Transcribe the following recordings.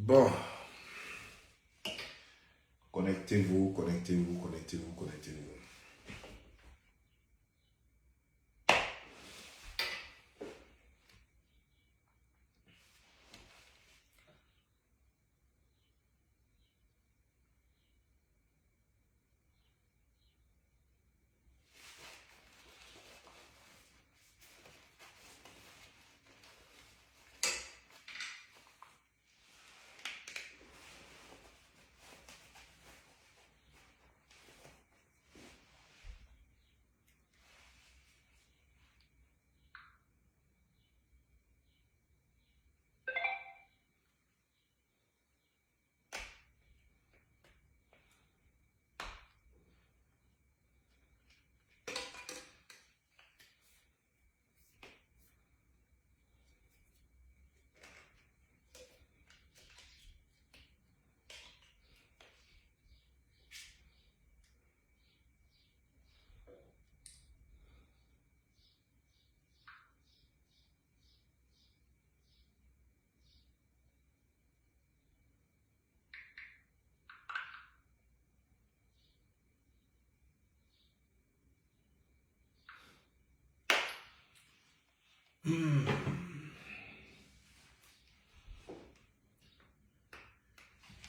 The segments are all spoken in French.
Bon, connectez-vous, connectez-vous, connectez-vous, connectez-vous.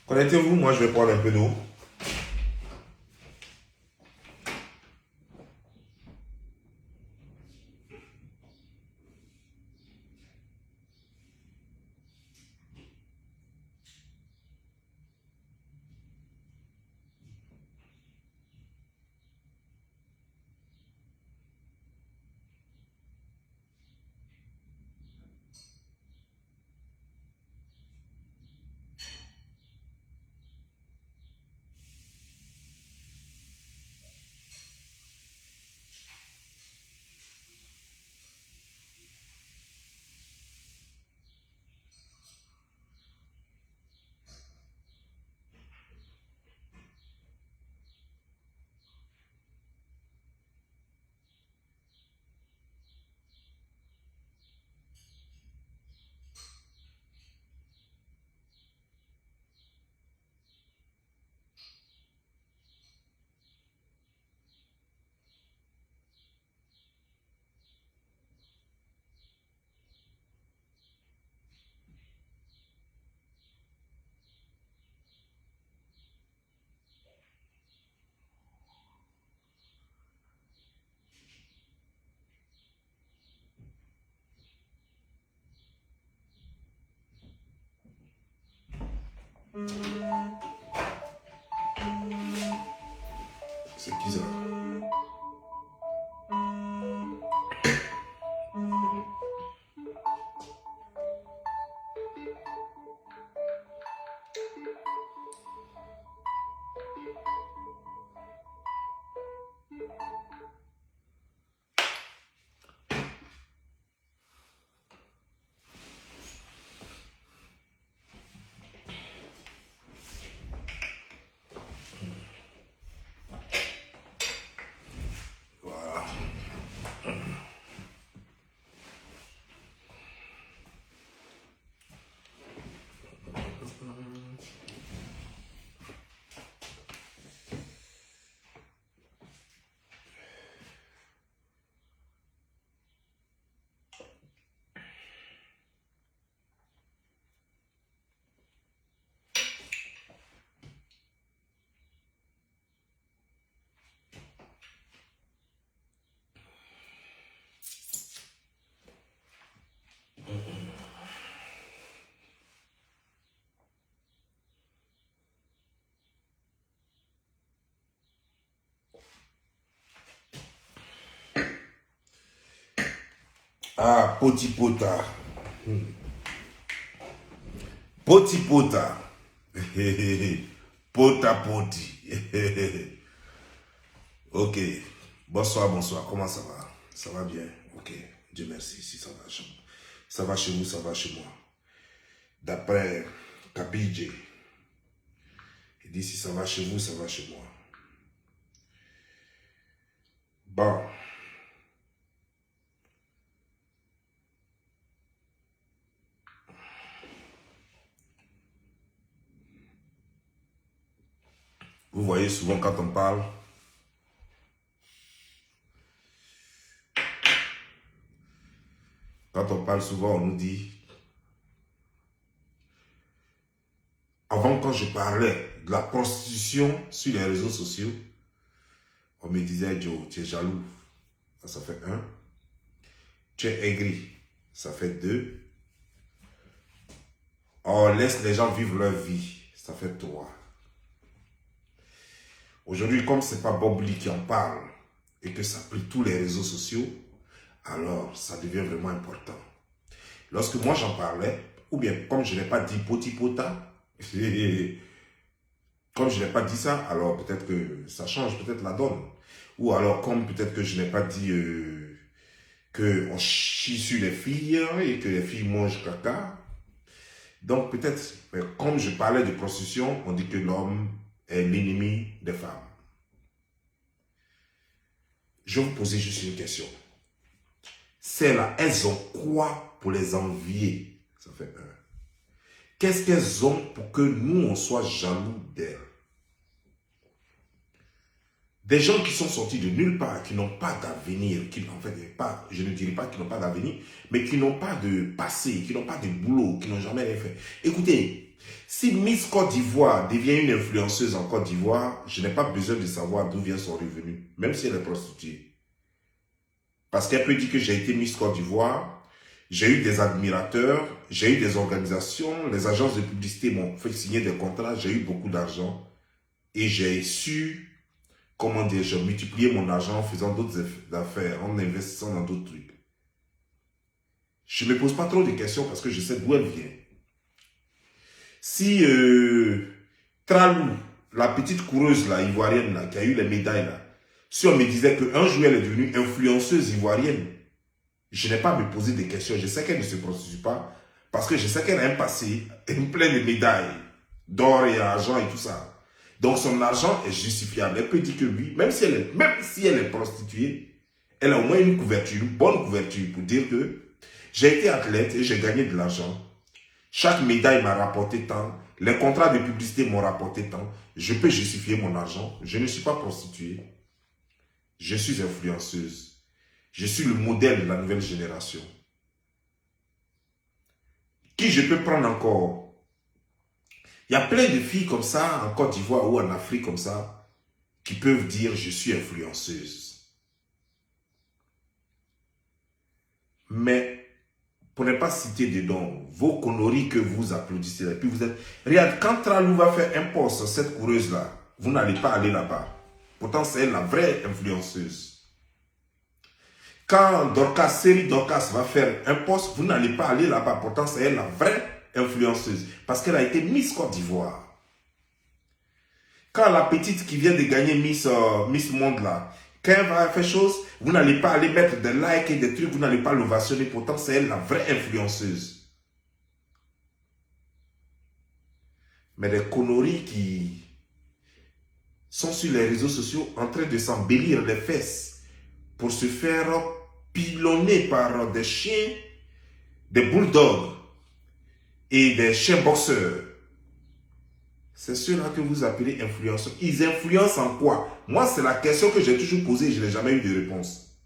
Connectez-vous, moi je vais prendre un peu d'eau. C'est qui ça? Voilà. Ah, potipota. Potipota. Pota poti. Ok. Bonsoir, bonsoir. Comment ça va? Ça va bien? Ok. Dieu merci. Si ça va chez moi. Ça va chez vous, ça va chez moi. D'après Kabidje, il dit si ça va chez vous, ça va chez moi. Bon. Vous voyez souvent quand on parle, souvent, on nous dit, avant quand je parlais de la prostitution sur les réseaux sociaux, on me disait, Joe, tu es jaloux, ça fait 1. Tu es aigri, ça fait 2. On laisse les gens vivre leur vie, ça fait 3. Aujourd'hui, comme ce n'est pas Bob Lee qui en parle et que ça plie tous les réseaux sociaux, alors ça devient vraiment important. Lorsque moi j'en parlais, ou bien comme je n'ai pas dit potipota, comme je n'ai pas dit ça, alors peut-être que ça change peut-être la donne. Ou alors comme peut-être que je n'ai pas dit qu'on chie sur les filles et que les filles mangent caca. Donc peut-être, comme je parlais de prostitution, on dit que l'homme est l'ennemi des femmes. Je vais vous poser juste une question. Celles-là, elles ont quoi pour les envier? Ça fait 1. Qu'est-ce qu'elles ont pour que nous, on soit jaloux d'elles? Des gens qui sont sortis de nulle part, qui n'ont pas d'avenir, qui en fait, pas, je ne dirais pas qu'ils n'ont pas d'avenir, mais qui n'ont pas de passé, qui n'ont pas de boulot, qui n'ont jamais rien fait. Écoutez, si Miss Côte d'Ivoire devient une influenceuse en Côte d'Ivoire, je n'ai pas besoin de savoir d'où vient son revenu, même si elle est prostituée. Parce qu'elle peut dire que j'ai été Miss Côte d'Ivoire, j'ai eu des admirateurs, j'ai eu des organisations, les agences de publicité m'ont fait signer des contrats, j'ai eu beaucoup d'argent et j'ai su, comment dire, j'ai multiplié mon argent en faisant d'autres affaires, en investissant dans d'autres trucs. Je ne me pose pas trop de questions parce que je sais d'où elle vient. Si Tralou, la petite coureuse là, ivoirienne là, qui a eu les médailles là, si on me disait qu'un jour elle est devenue influenceuse ivoirienne, je n'ai pas à me poser des questions. Je sais qu'elle ne se prostitue pas parce que je sais qu'elle a un passé plein de médailles d'or et d'argent et tout ça. Donc son argent est justifiable. Elle peut dire que oui, même si elle est prostituée, elle a au moins une couverture, une bonne couverture pour dire que j'ai été athlète et j'ai gagné de l'argent. Chaque médaille m'a rapporté tant. Les contrats de publicité m'ont rapporté tant. Je peux justifier mon argent. Je ne suis pas prostituée. Je suis influenceuse. Je suis le modèle de la nouvelle génération. Qui je peux prendre encore? Il y a plein de filles comme ça, en Côte d'Ivoire ou en Afrique comme ça, qui peuvent dire je suis influenceuse. Mais, pour ne pas citer dedans, vos conneries que vous applaudissez, et puis vous êtes... Regarde, quand Tralou va faire un poste, cette coureuse-là, vous n'allez pas aller là-bas. Pourtant, c'est elle la vraie influenceuse. Quand Série Dorcas va faire un poste, vous n'allez pas aller là-bas. Pourtant, c'est elle la vraie influenceuse. Parce qu'elle a été Miss Côte d'Ivoire. Quand la petite qui vient de gagner Miss Monde là, quand elle va faire chose, vous n'allez pas aller mettre des likes et des trucs, vous n'allez pas l'ovationner. Pourtant, c'est elle la vraie influenceuse. Mais des conneries qui sont sur les réseaux sociaux en train de s'embellir les fesses pour se faire pilonner par des chiens, des bulldogs et des chiens boxeurs. C'est ceux-là que vous appelez influenceurs. Ils influencent en quoi? Moi, c'est la question que j'ai toujours posée et je n'ai jamais eu de réponse.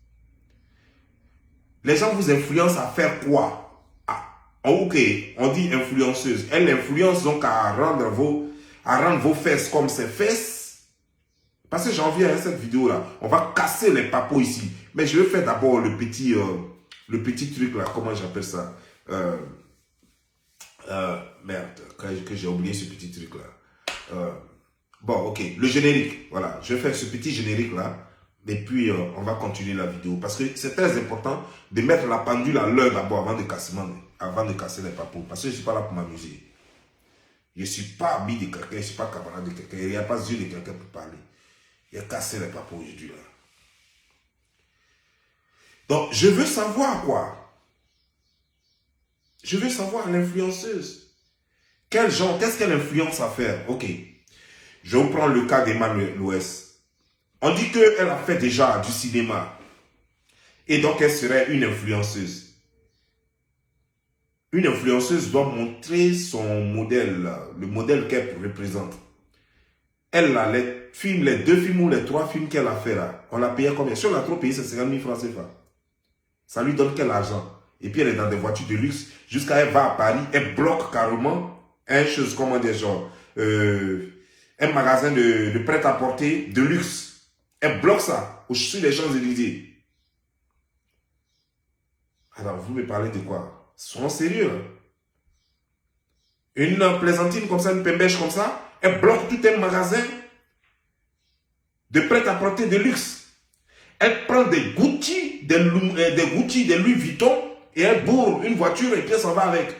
Les gens vous influencent à faire quoi? Ok, on dit influenceuse. Elle influence donc à rendre vos fesses comme ses fesses. Parce que j'en viens à cette vidéo-là. On va casser les papos ici. Mais je vais faire d'abord le petit truc là. Comment j'appelle ça? Merde, que j'ai oublié ce petit truc là. Bon, ok. Le générique. Voilà. Je vais faire ce petit générique là. Et puis, on va continuer la vidéo. Parce que c'est très important de mettre la pendule à l'heure d'abord avant de casser les papos. Parce que je ne suis pas là pour m'amuser. Je ne suis pas ami de quelqu'un. Je ne suis pas camarade de quelqu'un. Il n'y a pas yeux de quelqu'un pour parler. Il a cassé les papos aujourd'hui là. Donc, je veux savoir quoi? Je veux savoir l'influenceuse. Quel genre, qu'est-ce qu'elle influence à faire? Ok. Je vais vous prendre le cas d'Emmanuel Louès. On dit qu'elle a fait déjà du cinéma. Et donc, elle serait une influenceuse. Une influenceuse doit montrer son modèle, le modèle qu'elle représente. Elle, là, les films, les 2 films ou les 3 films qu'elle a fait là, on l'a payé combien? Si on a trop payé, c'est 50 000 francs CFA. Ça lui donne quel argent? Et puis elle est dans des voitures de luxe. Jusqu'à elle va à Paris, elle bloque carrément un chose, comment dire, genre, un magasin de prêt-à-porter de luxe. Elle bloque ça sur les Champs-Élysées. Alors, vous me parlez de quoi? Soyons sérieux. Hein? Une plaisantine comme ça, une pembèche comme ça, elle bloque tout un magasin de prêt-à-porter de luxe. Elle prend des Gucci, des Louis Vuitton, et elle bourre une voiture et puis elle s'en va avec.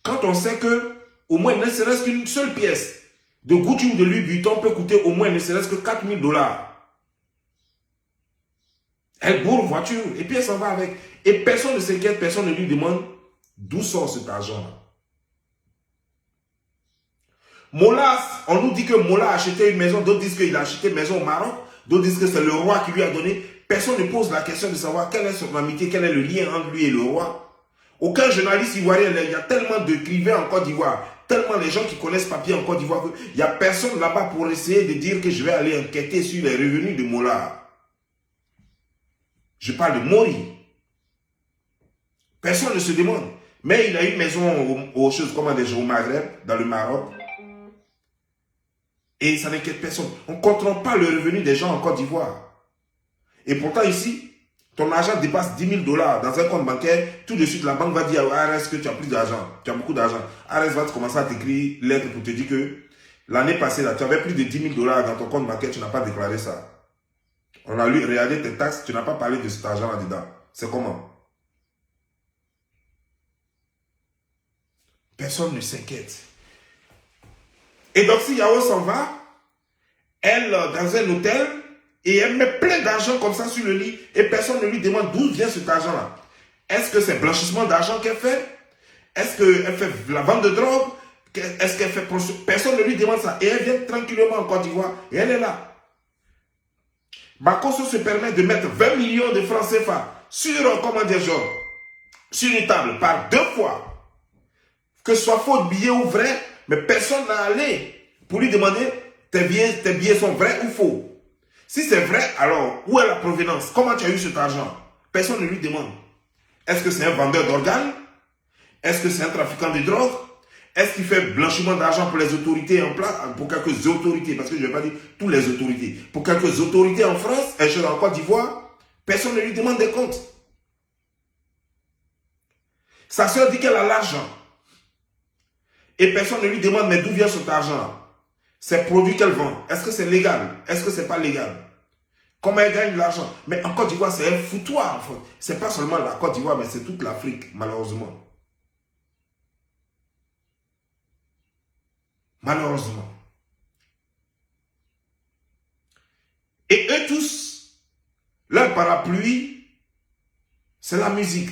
Quand on sait que, au moins, ne serait-ce qu'une seule pièce de Gucci ou de Louis Vuitton peut coûter au moins ne serait-ce que 4 000 $. Elle bourre voiture et puis elle s'en va avec. Et personne ne s'inquiète, personne ne lui demande d'où sort cet argent-là. Molas, on nous dit que Mola a acheté une maison, d'autres disent qu'il a acheté une maison au Maroc, d'autres disent que c'est le roi qui lui a donné. Personne ne pose la question de savoir quelle est son amitié, quel est le lien entre lui et le roi. Aucun journaliste ivoirien, il y a tellement d'écrivains en Côte d'Ivoire, tellement les gens qui connaissent papier en Côte d'Ivoire, il n'y a personne là-bas pour essayer de dire que je vais aller enquêter sur les revenus de Mola. Je parle de Mori. Personne ne se demande. Mais il a une maison aux choses comme au Maghreb, dans le Maroc. Et ça n'inquiète personne. On ne contrôle pas le revenu des gens en Côte d'Ivoire. Et pourtant ici, ton argent dépasse 10 000 $ dans un compte bancaire. Tout de suite, la banque va dire à ARS que tu as plus d'argent. Tu as beaucoup d'argent. ARS va commencer à t'écrire une lettre pour te dire que l'année passée, là, tu avais plus de 10 000 $ dans ton compte bancaire. Tu n'as pas déclaré ça. On a lu, regardé tes taxes. Tu n'as pas parlé de cet argent là-dedans. C'est comment? Personne ne s'inquiète. Et donc, si Yao s'en va, elle, dans un hôtel, et elle met plein d'argent comme ça sur le lit, et personne ne lui demande d'où vient cet argent-là. Est-ce que c'est blanchissement d'argent qu'elle fait? Est-ce qu'elle fait la vente de drogue? Est-ce qu'elle fait... Personne ne lui demande ça. Et elle vient tranquillement en Côte d'Ivoire, et elle est là. Bakosso se permet de mettre 20 millions de francs CFA sur, comment dire, genre, sur une table, par 2 fois. Que ce soit faux billet ou vrai, mais personne n'a allé pour lui demander tes billets sont vrais ou faux. Si c'est vrai, alors où est la provenance? Comment tu as eu cet argent? Personne ne lui demande. Est-ce que c'est un vendeur d'organes? Est-ce que c'est un trafiquant de drogue? Est-ce qu'il fait blanchiment d'argent pour les autorités en place? Pour quelques autorités, parce que je ne vais pas dire toutes les autorités. Pour quelques autorités en France, et en Côte d'Ivoire, personne ne lui demande des comptes. Sa soeur dit qu'elle a l'argent. Et personne ne lui demande, mais d'où vient cet argent? Ces produits qu'elle vend, est-ce que c'est légal? Est-ce que c'est pas légal? Comment elle gagne de l'argent? Mais en Côte d'Ivoire, c'est un foutoir. En fait. C'est pas seulement la Côte d'Ivoire, mais c'est toute l'Afrique, malheureusement. Malheureusement. Et eux tous, leur parapluie, c'est la musique.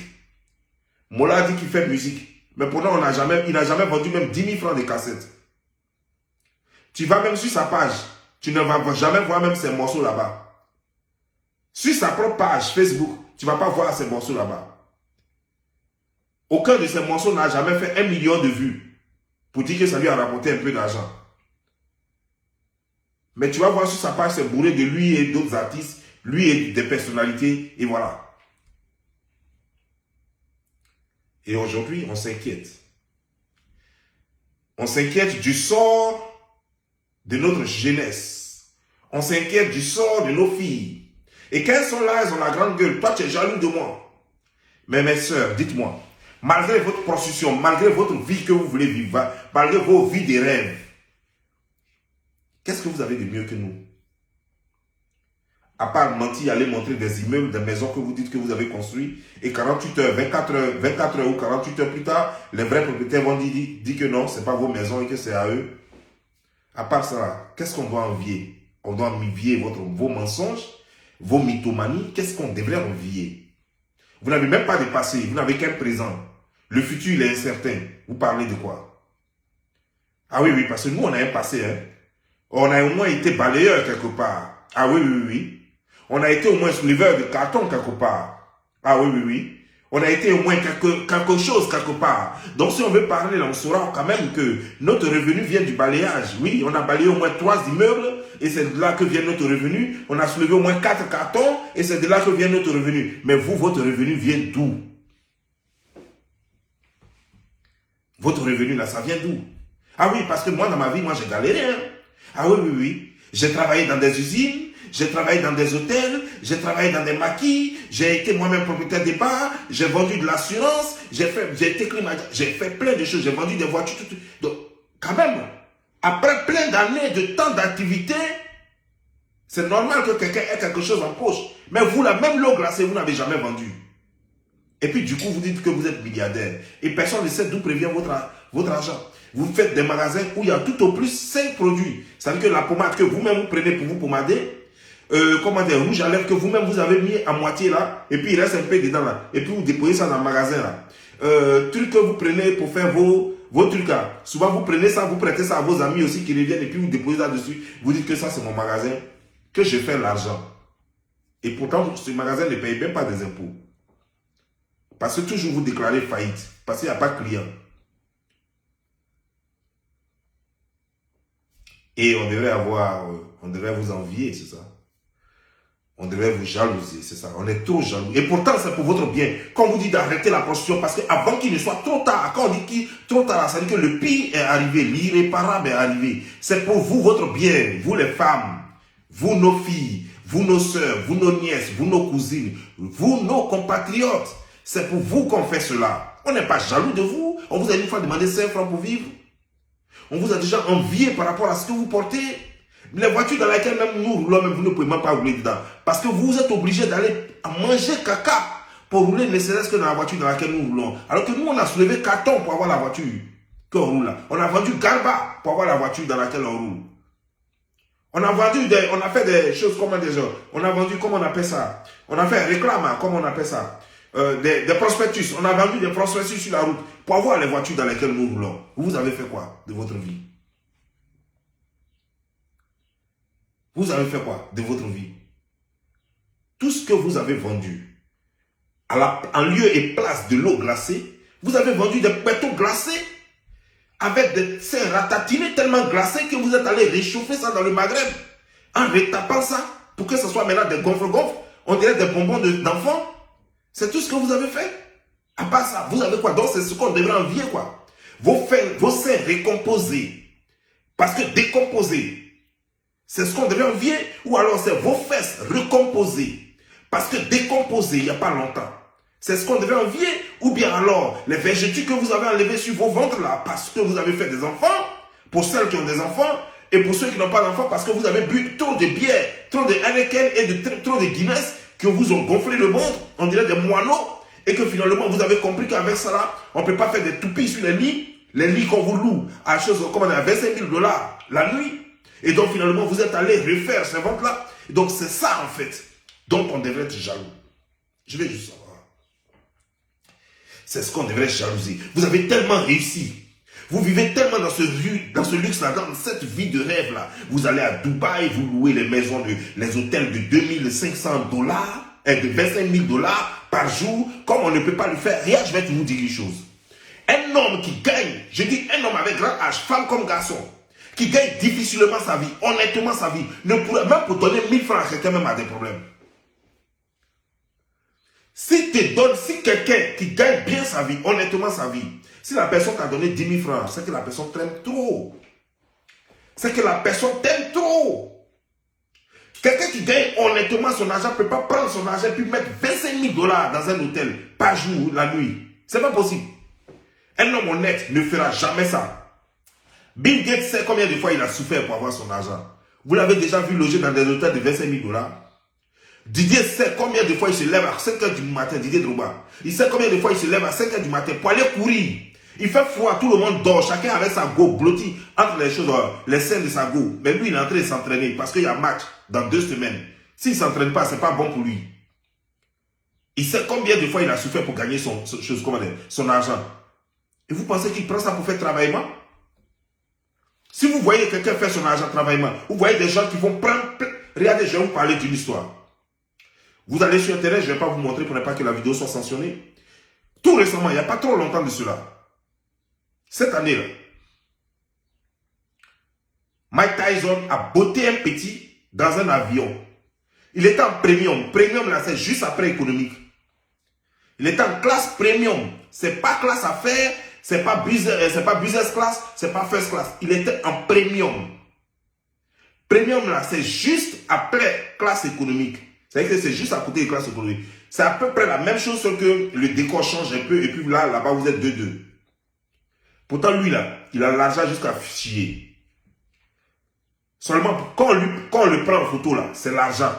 Mola dit qu'il fait musique. Mais pourtant, il n'a jamais vendu même 10 000 francs de cassettes. Tu vas même sur sa page. Tu ne vas jamais voir même ses morceaux là-bas. Sur sa propre page Facebook, tu ne vas pas voir ses morceaux là-bas. Aucun de ces morceaux n'a jamais fait 1 million de vues. Pour dire que ça lui a rapporté un peu d'argent. Mais tu vas voir sur sa page, c'est bourré de lui et d'autres artistes. Lui et des personnalités. Et voilà. Et aujourd'hui, on s'inquiète. On s'inquiète du sort de notre jeunesse. On s'inquiète du sort de nos filles. Et quand elles sont là, elles ont la grande gueule. Toi, tu es jaloux de moi. Mais mes sœurs, dites-moi, malgré votre prostitution, malgré votre vie que vous voulez vivre, malgré vos vies de rêve, qu'est-ce que vous avez de mieux que nous? À part mentir, aller montrer des immeubles, des maisons que vous dites que vous avez construites, et 48 heures, 24 heures ou 48 heures plus tard, les vrais propriétaires vont dire que non, ce n'est pas vos maisons et que c'est à eux. À part ça, qu'est-ce qu'on doit envier? On doit envier vos mensonges, vos mythomanies. Qu'est-ce qu'on devrait envier? Vous n'avez même pas de passé, vous n'avez qu'un présent. Le futur, il est incertain. Vous parlez de quoi? Ah oui, oui, parce que nous, on a un passé. Hein? On a au moins été balayeur quelque part. Ah oui, oui, oui. On a été au moins souleveur de carton quelque part. Ah oui, oui, oui. On a été au moins quelque chose, quelque part. Donc, si on veut parler, on saura quand même que notre revenu vient du balayage. Oui, on a balayé au moins 3 immeubles et c'est de là que vient notre revenu. On a soulevé au moins 4 cartons et c'est de là que vient notre revenu. Mais vous, votre revenu vient d'où? Votre revenu, là, ça vient d'où? Ah oui, parce que moi, dans ma vie, moi, j'ai galéré. Hein? Ah oui, oui, oui. J'ai travaillé dans des usines. J'ai travaillé dans des hôtels, j'ai travaillé dans des maquis, j'ai été moi-même propriétaire des bars, j'ai vendu de l'assurance, j'ai été climatisé, j'ai fait plein de choses, j'ai vendu des voitures. Donc, quand même, après plein d'années de temps d'activité, c'est normal que quelqu'un ait quelque chose en poche. Mais vous, la même l'eau glacée, vous n'avez jamais vendu. Et puis, du coup, vous dites que vous êtes milliardaire. Et personne ne sait d'où prévient votre argent. Vous faites des magasins où il y a tout au plus 5 produits. C'est-à-dire que la pommade que vous-même vous prenez pour vous pommader, comment dire, rouge à lèvres que vous-même vous avez mis à moitié là, et puis il reste un peu dedans là, et puis vous déposez ça dans le magasin là. Truc que vous prenez pour faire vos trucs là. Souvent vous prenez ça, vous prêtez ça à vos amis aussi qui reviennent, et puis vous déposez là-dessus. Vous dites que ça c'est mon magasin, que je fais l'argent. Et pourtant, ce magasin ne paye même pas des impôts. Parce que toujours vous déclarez faillite, parce qu'il n'y a pas de client. Et on devrait vous envier, c'est ça. On devrait vous jalouser, c'est ça. On est trop jaloux. Et pourtant, c'est pour votre bien. Quand on vous dit d'arrêter la prostitution, parce qu'avant qu'il ne soit trop tard, quand on dit qu'il trop tard, ça veut dire que le pire est arrivé, l'irréparable est arrivé. C'est pour vous, votre bien, vous les femmes, vous nos filles, vous nos sœurs, vous nos nièces, vous nos cousines, vous nos compatriotes. C'est pour vous qu'on fait cela. On n'est pas jaloux de vous. On vous a une fois demandé 5 francs pour vivre. On vous a déjà envié par rapport à ce que vous portez. Les voitures dans lesquelles même nous roulons, même vous ne pouvez même pas rouler dedans. Parce que vous êtes obligé d'aller manger caca pour rouler, ne serait-ce que dans la voiture dans laquelle nous roulons. Alors que nous, on a soulevé carton pour avoir la voiture qu'on roule là. On a vendu garba pour avoir la voiture dans laquelle on roule. On a fait des choses comme des gens. On a vendu, comment on appelle ça? On a fait un réclame, comment on appelle ça? Des prospectus. On a vendu des prospectus sur la route pour avoir les voitures dans lesquelles nous roulons. Vous avez fait quoi de votre vie? Vous avez fait quoi de votre vie? Tout ce que vous avez vendu, en lieu et place de l'eau glacée, vous avez vendu des pétaux glacés avec des seins ratatinés tellement glacés que vous êtes allé réchauffer ça dans le Maghreb en retapant ça pour que ce soit maintenant des gonfle-gonfle. On dirait des bonbons d'enfants. C'est tout ce que vous avez fait. À part ça, vous avez quoi? Donc c'est ce qu'on devrait envier quoi. Vos seins récomposés. Parce que décomposés, c'est ce qu'on devrait envier. Ou alors c'est vos fesses recomposées. Parce que décomposées il n'y a pas longtemps. C'est ce qu'on devrait envier. Ou bien alors les végétaux que vous avez enlevés sur vos ventres là. Parce que vous avez fait des enfants. Pour celles qui ont des enfants. Et pour ceux qui n'ont pas d'enfants. Parce que vous avez bu trop de bière. Trop de Heineken et trop de Guinness. Que vous ont gonflé le ventre. On dirait des moineaux. Et que finalement vous avez compris qu'avec ça là. On ne peut pas faire des toupies sur les lits. Les lits qu'on vous loue à chose comme on a 25 000 $ la nuit. Et donc finalement, vous êtes allé refaire ces ventes-là. Donc c'est ça en fait. Donc on devrait être jaloux. Je vais juste savoir. C'est ce qu'on devrait jalouser. Vous avez tellement réussi. Vous vivez tellement dans ce luxe-là, dans cette vie de rêve-là. Vous allez à Dubaï, vous louez les maisons, les hôtels de 2500 $ et de 25 000 $ par jour. Comme on ne peut pas le faire, regarde, je vais vous dire une chose. Un homme qui gagne, je dis un homme avec grand âge, femme comme garçon, qui gagne difficilement sa vie, honnêtement sa vie, ne pourrait même pour donner 1000 francs à quelqu'un même a des problèmes. Si quelqu'un qui gagne bien sa vie, honnêtement sa vie, si la personne t'a donné 10 000 francs, c'est que la personne t'aime trop. C'est que la personne t'aime trop. Quelqu'un qui gagne honnêtement son argent ne peut pas prendre son argent et puis mettre 25 000 $ dans un hôtel par jour, la nuit. C'est pas possible. Un homme honnête ne fera jamais ça. Bill Gates sait combien de fois il a souffert pour avoir son argent. Vous l'avez déjà vu loger dans des hôtels de 25 000 $. Didier sait combien de fois il se lève à 5 h du matin, Didier Drogba. Il sait combien de fois il se lève à 5 h du matin pour aller courir. Il fait froid, tout le monde dort, chacun avec sa go blotti entre les choses, les scènes de sa go. Mais lui, il est en train de s'entraîner parce qu'il y a match dans 2 semaines. S'il ne s'entraîne pas, ce n'est pas bon pour lui. Il sait combien de fois il a souffert pour gagner son argent. Et vous pensez qu'il prend ça pour faire travaillement? Si vous voyez quelqu'un faire son argent travaillement, vous voyez des gens qui vont prendre... Regardez, je vais vous parler d'une histoire. Vous allez sur Internet, je ne vais pas vous montrer pour ne pas que la vidéo soit sanctionnée. Tout récemment, il n'y a pas trop longtemps de cela. Cette année-là, Mike Tyson a botté un petit dans un avion. Il était en premium. Premium, là, c'est juste après économique. Il était en classe premium. C'est pas classe affaires, c'est pas business class, c'est pas first class. Il était en premium. Premium, là, c'est juste après classe économique. C'est-à-dire que c'est juste à côté de classe économique. C'est à peu près la même chose, sauf que le décor change un peu, et puis là-bas, vous êtes 2-2. Pourtant, lui, là, il a l'argent jusqu'à chier. Seulement, quand on le prend en photo, là, c'est l'argent.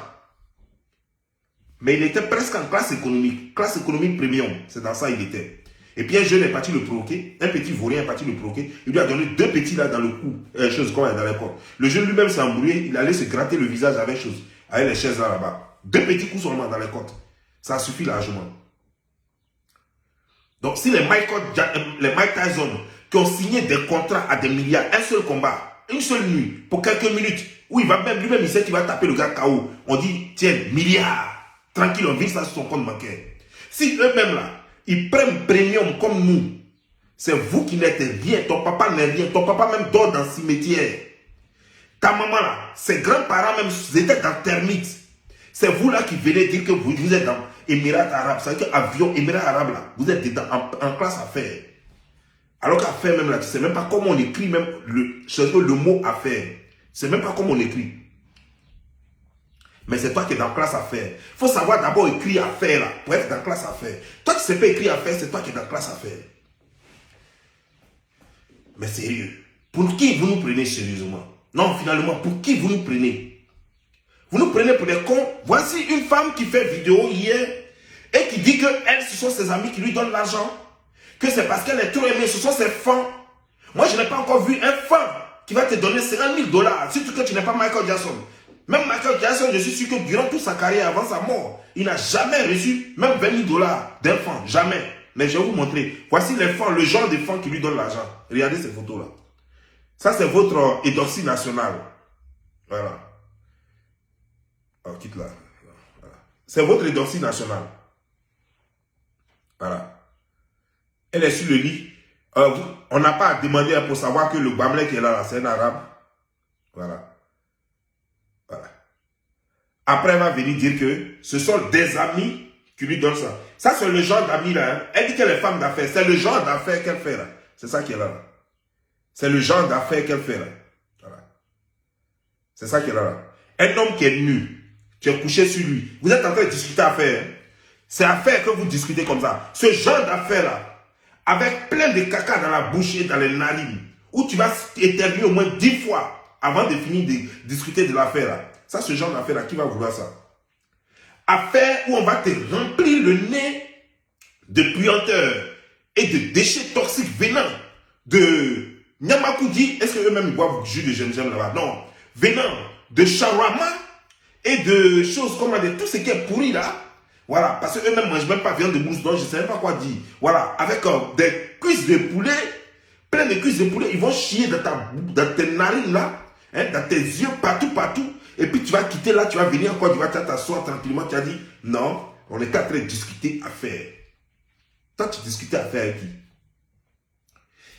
Mais il était presque en classe économique premium. C'est dans ça qu'il était. Et puis un jeune est parti le provoquer. Un petit vaurien est parti le provoquer. Il lui a donné 2 petits là dans le cou. Chose comme dans les corps. Le jeune lui-même s'est embrouillé. Il allait se gratter le visage avec les chaises là-bas. 2 petits coups seulement dans les côtes. Ça suffit largement. Donc si les Mike Tyson qui ont signé des contrats à des milliards, un seul combat, une seule nuit, pour quelques minutes, où il va même, lui-même il sait qu'il va taper le gars KO. On dit, tiens, milliards. Tranquille, on vit ça sur son compte bancaire. Si eux-mêmes là, ils prennent premium comme nous, c'est vous qui n'êtes rien, ton papa n'est rien, ton papa même dort dans le cimetière. Ta maman là, ses grands-parents même étaient dans termites. C'est vous là qui venez dire que vous êtes dans Émirats Arabes, c'est-à-dire qu'avion Émirats Arabes là, vous êtes dedans en classe affaires. Alors qu'affaires même là, tu ne sais même pas comment on écrit même le mot affaires. Tu ne sais même pas comment on écrit. Mais c'est toi qui es dans classe affaires. Il faut savoir d'abord écrire affaires là, pour être dans classe affaires. Toi qui ne sais pas écrire affaires, c'est toi qui es dans classe affaires. Mais sérieux, pour qui vous nous prenez sérieusement? Non, finalement, pour qui vous nous prenez? Vous nous prenez pour des cons. Voici une femme qui fait vidéo hier et qui dit que elle, ce sont ses amis qui lui donnent l'argent. Que c'est parce qu'elle est trop aimée, ce sont ses fans. Moi, je n'ai pas encore vu un fan qui va te donner 50 000 $. Surtout que tu n'es pas Michael Jackson. Même Michael Jackson, je suis sûr que durant toute sa carrière, avant sa mort, il n'a jamais reçu même 20 000 $ d'un fan. Jamais. Mais je vais vous montrer. Voici les fans, le genre de fans qui lui donnent l'argent. Regardez ces photos-là. Ça, c'est votre édoxie nationale. Voilà. Alors, quitte là. Voilà. C'est votre édoxie nationale. Voilà. Elle est sur le lit. On n'a pas à demander pour savoir que le Bamlek qui est là, c'est un arabe. Voilà. Voilà. Après, elle va venir dire que ce sont des amis qui lui donnent ça. Ça, c'est le genre d'amis là. Hein. Elle dit qu'elle est femme d'affaires. C'est le genre d'affaires qu'elle fait là. C'est ça qui est là. C'est le genre d'affaires qu'elle fait là. Voilà. C'est ça qui est là. Un homme qui est nu, tu es couché sur lui. Vous êtes en train de discuter affaires. Hein. C'est affaire que vous discutez comme ça. Ce genre d'affaires là, avec plein de caca dans la bouche et dans les narines, où tu vas éternuer au moins 10 fois avant de finir de discuter de l'affaire là. Ça, ce genre d'affaire là, qui va vouloir ça? Affaire où on va te remplir le nez de puanteurs et de déchets toxiques venant de Nyamakoudi. Est-ce qu'eux-mêmes ils boivent du jus de gingembre là-bas? Non. Venant de shawarma et de choses comme de tout ce qui est pourri là. Voilà. Parce qu'eux-mêmes ne mangent même pas viande de mousse, donc je ne sais même pas quoi dire. Voilà. Avec des cuisses de poulet, plein de cuisses de poulet, ils vont chier dans tes narines là, hein, dans tes yeux, partout. Et puis tu vas quitter là, tu vas venir encore, tu vas t'asseoir tranquillement, tu as dit, non, on est en train de discuter affaire. Toi, tu discutais affaire avec qui?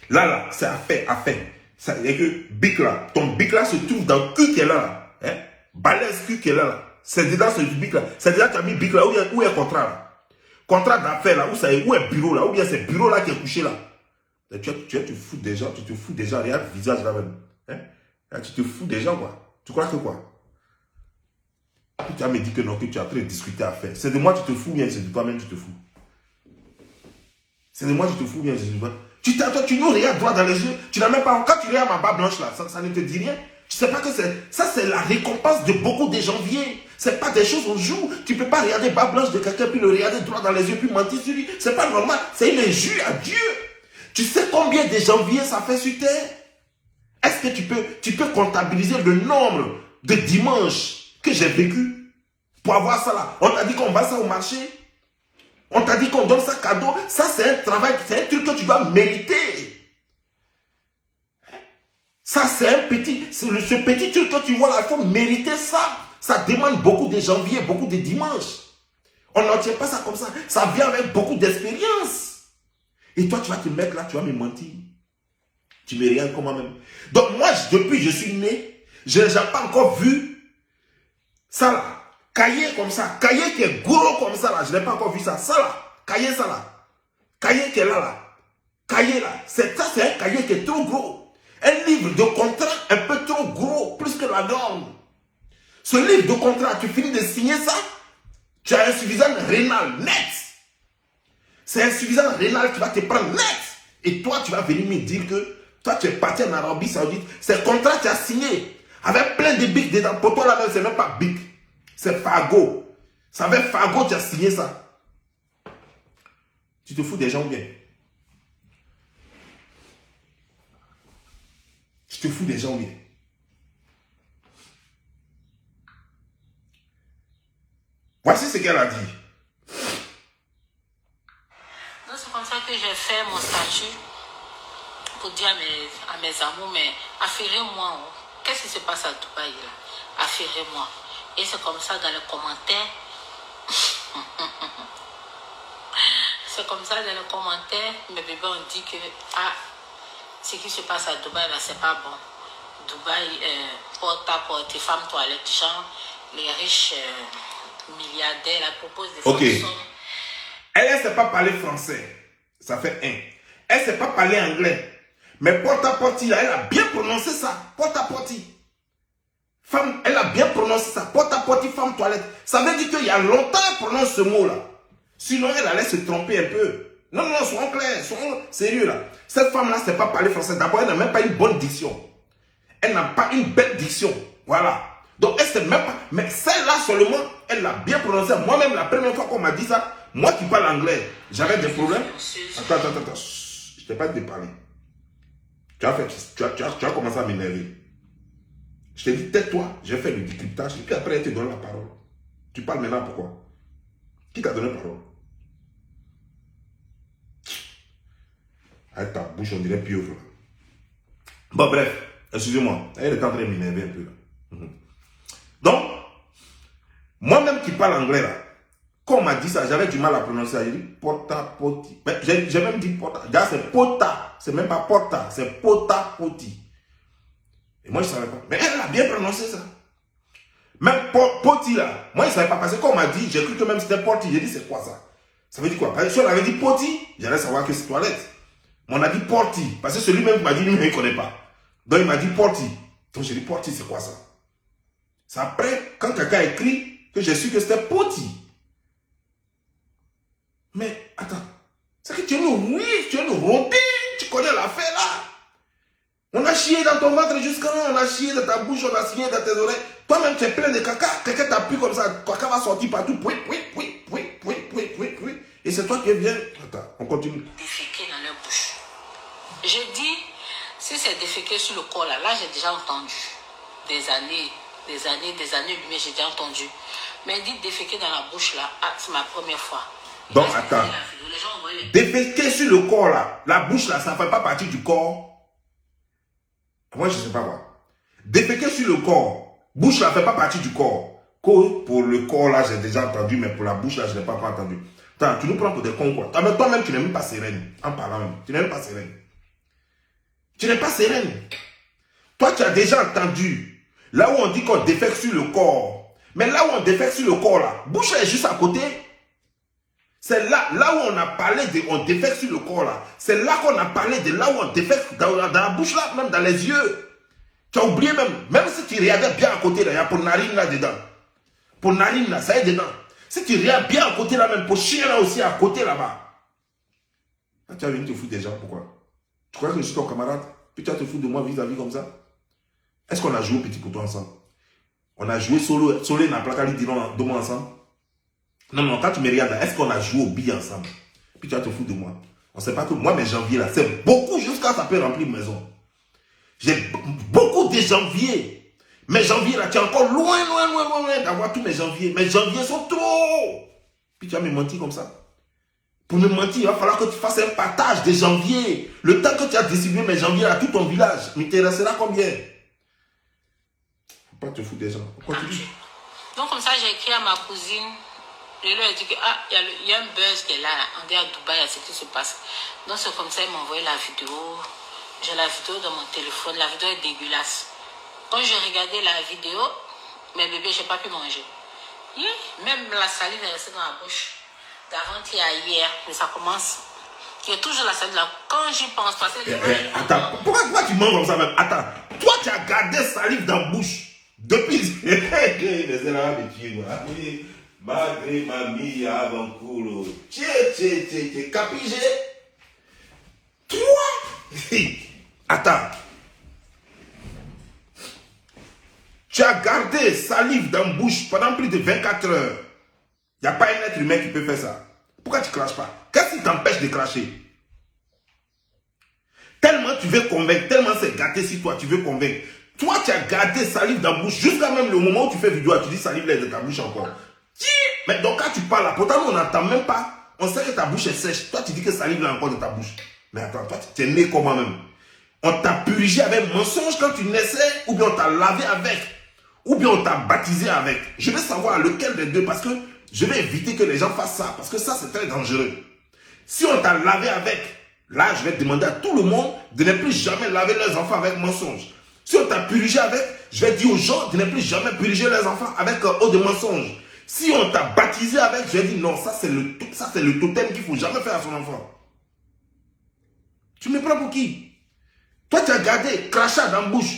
Là, c'est affaire. Ça veut dire que bic là, ton bic là se trouve dans le cul qui est là. Hein? Balèze cul qui est là. C'est dedans ce bic là. C'est déjà tu as mis bic là, où est le contrat là? Contrat d'affaires là, où est le bureau là? Ou bien c'est le bureau là qui est couché là? Tu te fous des gens, regarde le visage là même. Hein? Là, tu te fous des gens quoi. Tu crois que quoi? Tu as me dit que non, que tu es en train de discuter affaire. C'est de moi tu te fous bien, c'est de toi-même tu te fous. C'est de moi tu te fous bien, c'est de toi. Tu nous regardes droit dans les yeux, tu n'as même pas, quand tu regardes ma barbe blanche là, ça ne te dit rien. Tu sais pas que c'est la récompense de beaucoup de janvier. C'est pas des choses on joue. Tu peux pas regarder barbe blanche de quelqu'un puis le regarder droit dans les yeux puis mentir sur lui. C'est pas normal. C'est une injure à Dieu. Tu sais combien de janvier ça fait sur terre? Est-ce que tu peux comptabiliser le nombre de dimanches que j'ai vécu pour avoir ça là? On t'a dit qu'on va ça au marché. On t'a dit qu'on donne ça cadeau. Ça, c'est un travail, c'est un truc que tu dois mériter. Ça, c'est un petit, ce petit truc que tu vois là, il faut mériter ça. Ça demande beaucoup de janvier, beaucoup de dimanches. On n'en tient pas ça comme ça. Ça vient avec beaucoup d'expérience. Et toi, tu vas te mettre là, tu vas me mentir. Tu me regardes comme moi-même. Donc moi, depuis que je suis né, je n'ai pas encore vu ça là. Cahier comme ça. Cahier qui est gros comme ça là. Je n'ai pas encore vu ça. Ça là. Cahier ça là. Cahier qui est là là. Cahier là. Ça, c'est un cahier qui est trop gros. Un livre de contrat un peu trop gros. Plus que la norme. Ce livre de contrat, tu finis de signer ça. Tu as insuffisance rénale net. C'est insuffisance rénale qui va te prendre net. Et toi, tu vas venir me dire que toi, tu es parti en Arabie Saoudite. C'est contrat que tu as signé. Avec plein de bics dedans. Pour toi, là-même, c'est même pas bic. C'est Fargo. C'est avec Fargo que tu as signé ça. Tu te fous des gens ou bien? Tu te fous des gens ou bien? Voici ce qu'elle a dit. C'est comme ça que j'ai fait mon statut pour dire à mes amours, mais affairez-moi. Qu'est-ce qui se passe à Dubaï là? Affairez-moi. Et c'est comme ça dans les commentaires. C'est comme ça dans les commentaires, mes bébés ont dit que ce qui se passe à Dubaï là, c'est pas bon. Dubaï, porte à porte, femmes toilettes, gens, les riches milliardaires, la proposent des sommes. Elle ne sait pas parler français. Ça fait un. Elle ne sait pas parler anglais. Mais porte-à-porte, elle a bien prononcé ça. Porte-à-porte. Femme, elle a bien prononcé ça. Porte-à-porte, femme toilette. Ça veut dire qu'il y a longtemps qu'elle prononce ce mot-là. Sinon, elle allait se tromper un peu. Non, soyons clairs, soyons sérieux là. Cette femme-là ne sait pas parler français. D'abord, elle n'a même pas une bonne diction. Elle n'a pas une belle diction. Voilà. Donc, elle ne sait même pas. Mais celle-là seulement, elle l'a bien prononcé. Moi-même, la première fois qu'on m'a dit ça, moi qui parle anglais, j'avais des problèmes. Attends. Je t'ai pas dit de parler. Tu as commencé à m'énerver. Je t'ai dit, tais-toi, j'ai fait le décryptage. Et puis après, elle te donne la parole. Tu parles maintenant pourquoi? Qui t'a donné la parole? Avec ta bouche, on dirait pieuvre. Bon, bref, excusez-moi. Elle est en train de m'énerver un peu là. Donc, moi-même qui parle anglais là, quand on m'a dit ça, j'avais du mal à prononcer. J'ai dit pota-poti. J'ai même dit pota. D'ailleurs, c'est pota. C'est même pas porta. C'est pota-poti. Et moi, je ne savais pas. Mais elle a bien prononcé ça. Même poti là. Moi, je ne savais pas. Parce que quand on m'a dit, j'ai cru que même c'était porti. J'ai dit, c'est quoi ça? Ça veut dire quoi? Parce que si on avait dit poti, j'allais savoir que c'est toilette. Mais on a dit porti. Parce que celui-même qui m'a dit, lui, il ne connaît pas. Donc, il m'a dit porti. Donc, j'ai dit porti, c'est quoi ça? C'est après, quand quelqu'un a écrit, que j'ai su que c'était poti. Mais, attends. C'est que tu es une rôder. Tu connais l'affaire là. On a chié dans ton ventre jusqu'à là. On a chié dans ta bouche, on a chié dans tes oreilles. Toi-même, tu es plein de caca. Quelqu'un t'a pris comme ça. Caca va sortir partout. Et c'est toi qui viens. Attends, on continue. Déféquer dans leur bouche. Je dis, si c'est déféquer sur le corps là, j'ai déjà entendu. Des années, mais j'ai déjà entendu. Mais dit déféquer dans la bouche là, c'est ma première fois. Donc, attends. Déféquer sur le corps là, la bouche là, ça ne fait pas partie du corps. Moi, je ne sais pas quoi. Déféquer sur le corps, bouche là, ne fait pas partie du corps. Pour le corps là, j'ai déjà entendu, mais pour la bouche là, je n'ai pas entendu. Attends, tu nous prends pour des cons quoi. Toi-même, tu n'es même pas sereine. En parlant même. Tu n'es même pas sereine. Tu n'es pas sereine. Toi, tu as déjà entendu. Là où on dit qu'on défèque sur le corps. Mais là où on défèque sur le corps là, bouche là est juste à côté. C'est là où on a parlé de on défèque sur le corps là. C'est là qu'on a parlé de là où on défèque dans la bouche là, même dans les yeux. Tu as oublié même si tu regardais bien à côté là, il y a pour narine là dedans. Pour narine là, ça est dedans. Si tu regardes bien à côté là même, pour chien là aussi à côté là-bas. Là, tu as venu te foutre des gens, pourquoi? Tu crois que je suis ton camarade? Puis tu vas te foutre de moi vis-à-vis comme ça? Est-ce qu'on a joué petit couteau ensemble? On a joué solo dans la plaque de moi ensemble? Non, quand tu me regardes, est-ce qu'on a joué au billes ensemble? Puis tu vas te foutre de moi. On ne sait pas que moi, mes janviers là, c'est beaucoup jusqu'à ça peut remplir une maison. J'ai beaucoup de janviers. Mes janviers là, tu es encore loin d'avoir tous mes janviers. Mes janviers sont trop. Puis tu vas me mentir comme ça. Pour me mentir, il va falloir que tu fasses un partage des janviers. Le temps que tu as distribué mes janviers à tout ton village, il te restera combien? Faut pas te foutre des gens. Continue. Donc comme ça, j'ai écrit à ma cousine. Je lui ai dit que il y a un buzz qui est là. On dit à Dubaï, il y a ce qui se passe. Donc c'est comme ça, il m'a envoyé la vidéo. J'ai la vidéo dans mon téléphone. La vidéo est dégueulasse. Quand j'ai regardé la vidéo, mes bébés, je n'ai pas pu manger. Même la salive est restée dans la bouche. D'avant-hier à hier, mais ça commence. Il y a toujours la salive là. Quand j'y pense, parce que... Attends, pourquoi tu manges comme ça même? Attends, toi tu as gardé salive dans la bouche depuis... Magre mamie avant culo. Tché, capigé? Toi? Attends. Tu as gardé salive dans la bouche pendant plus de 24 heures. Il n'y a pas un être humain qui peut faire ça. Pourquoi tu ne craches pas? Qu'est-ce qui t'empêche de cracher? Tellement tu veux convaincre, tellement c'est gâté si toi tu veux convaincre. Toi tu as gardé salive dans la bouche jusqu'à même le moment où tu fais vidéo, tu dis salive là de ta bouche encore. Mais donc quand tu parles là, pourtant on n'entend même pas. On sait que ta bouche est sèche. Toi tu dis que salive là encore de ta bouche. Mais attends, toi tu es né comment même? On t'a purgé avec mensonge quand tu naissais, ou bien on t'a lavé avec, ou bien on t'a baptisé avec. Je veux savoir lequel des deux, parce que je vais éviter que les gens fassent ça, parce que ça c'est très dangereux. Si on t'a lavé avec, là je vais demander à tout le monde de ne plus jamais laver leurs enfants avec mensonge. Si on t'a purgé avec, je vais dire aux gens de ne plus jamais purger leurs enfants avec eau de mensonge. Si on t'a baptisé avec, je vais dire non, ça c'est le totem qu'il ne faut jamais faire à son enfant. Tu me prends pour qui? Toi tu as gardé crachat dans la bouche.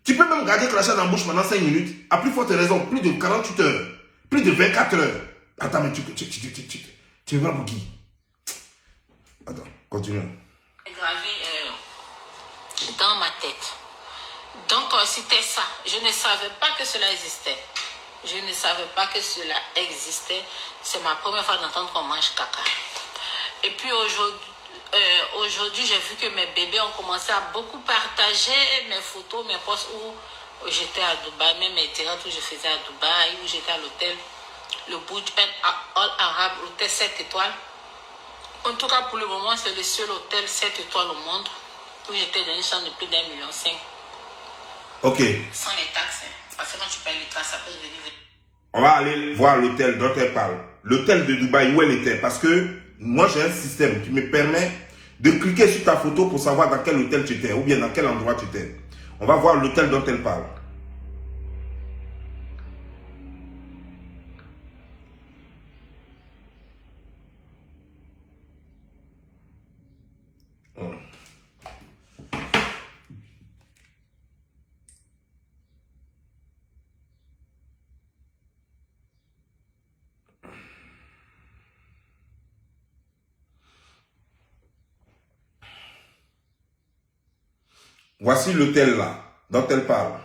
Tu peux même garder crachat dans la bouche pendant 5 minutes, à plus forte raison, plus de 48 heures, plus de 24 heures. Attends, mais tu me prends pour qui? Attends, continue. Gravé dans ma tête. Donc c'était ça. Je ne savais pas que cela existait. Je ne savais pas que cela existait. C'est ma première fois d'entendre qu'on mange caca. Et puis aujourd'hui, j'ai vu que mes bébés ont commencé à beaucoup partager mes photos, mes posts où j'étais à Dubaï, même mes théâtres où je faisais à Dubaï, où j'étais à l'hôtel, le Burj Al Arab, l'hôtel 7 étoiles. En tout cas, pour le moment, c'est le seul hôtel 7 étoiles au monde où j'étais dans une chambre de plus d'1,5 million. Ok. Sans les taxes. Parce que quand tu payes les taxes, ça peut devenir... On va aller voir l'hôtel dont elle parle. L'hôtel de Dubaï, où elle était. Parce que moi, j'ai un système qui me permet de cliquer sur ta photo pour savoir dans quel hôtel tu étais ou bien dans quel endroit tu étais. On va voir l'hôtel dont elle parle. Voici l'hôtel là, dont elle parle.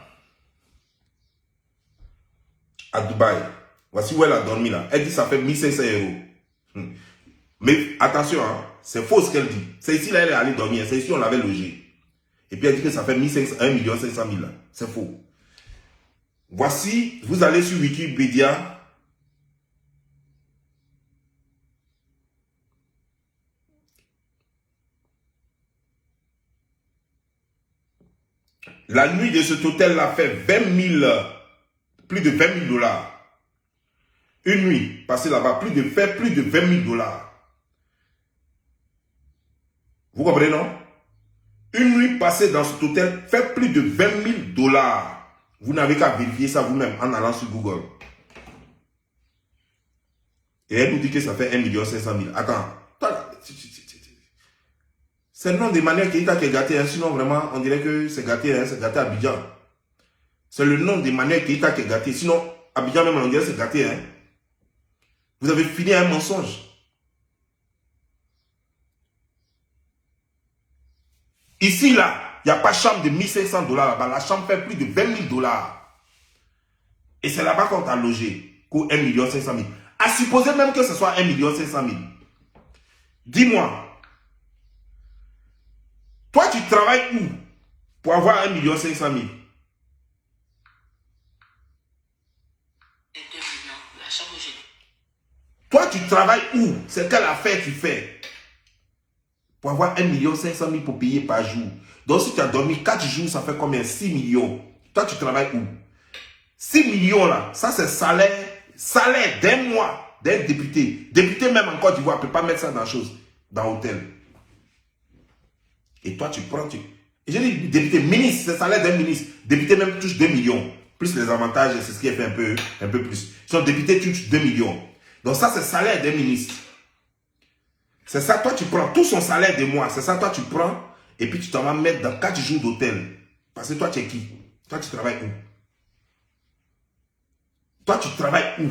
À Dubaï. Voici où elle a dormi là. Elle dit que ça fait 1500 €. Mais attention, hein, c'est faux ce qu'elle dit. C'est ici là, elle est allée dormir. C'est ici on l'avait logé. Et puis elle dit que ça fait 1 500 000 là. C'est faux. Voici, vous allez sur Wikipédia. La nuit de cet hôtel-là fait 20 000, plus de 20 000 $. Une nuit passée là-bas, plus de 20 000 $. Vous comprenez, non? Une nuit passée dans cet hôtel fait plus de 20 000 $. Vous n'avez qu'à vérifier ça vous-même en allant sur Google. Et elle nous dit que ça fait 1 500 000 $. Attends. C'est le nom d'Emmanuel Keïta qui est gâté, hein. Sinon vraiment on dirait que c'est gâté, hein. C'est gâté à Abidjan. C'est le nom d'Emmanuel Keïta qui est gâté. Sinon, Abidjan même on dirait que c'est gâté, hein. Vous avez fini un mensonge. Ici là, il n'y a pas de chambre de 1 500 $ là-bas. La chambre fait plus de 20 000 $. Et c'est là-bas qu'on t'a logé. Pour 1 500 000 $. À supposer même que ce soit 1 500 000 $. Dis-moi. Toi, tu travailles où pour avoir 1 500 000 $? Toi, tu travailles où? C'est quelle affaire tu fais pour avoir 1 500 000 $ pour payer par jour? Donc, si tu as dormi 4 jours, ça fait combien? 6 millions. Toi, tu travailles où? 6 millions là, ça c'est salaire d'un mois d'être député. Député même en Côte d'Ivoire ne peut pas mettre ça dans chose, dans l'hôtel. Et toi, tu prends, j'ai dit député, ministre, c'est le salaire d'un ministre. Député même touche 2 millions. Plus les avantages, c'est ce qui est fait un peu plus. Son député touche 2 millions. Donc ça, c'est le salaire d'un ministre. C'est ça, toi, tu prends tout son salaire des mois. C'est ça, toi, tu prends. Et puis, tu t'en vas mettre dans 4 jours d'hôtel. Parce que toi, tu es qui? Toi, tu travailles où? Toi, tu travailles où?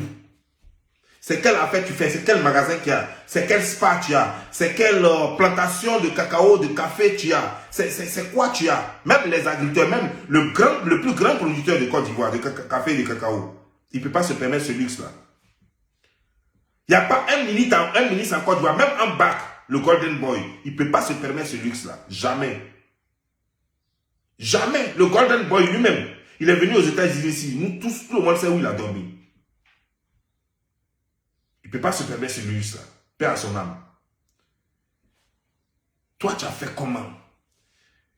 C'est quelle affaire tu fais? C'est quel magasin qu'il y a? C'est quel spa tu as? C'est quelle plantation de cacao, de café tu as? C'est quoi tu as? Même les agriculteurs, même le plus grand producteur de Côte d'Ivoire, de café et de cacao, il ne peut pas se permettre ce luxe-là. Il n'y a pas un ministre en Côte d'Ivoire, même en bac, le Golden Boy, il ne peut pas se permettre ce luxe-là. Jamais. Jamais. Le Golden Boy lui-même, il est venu aux États-Unis ici. Nous tous, tout le monde sait où il a dormi. Il ne peut pas se permettre ce luxe-là. Paix à son âme. Toi, tu as fait comment?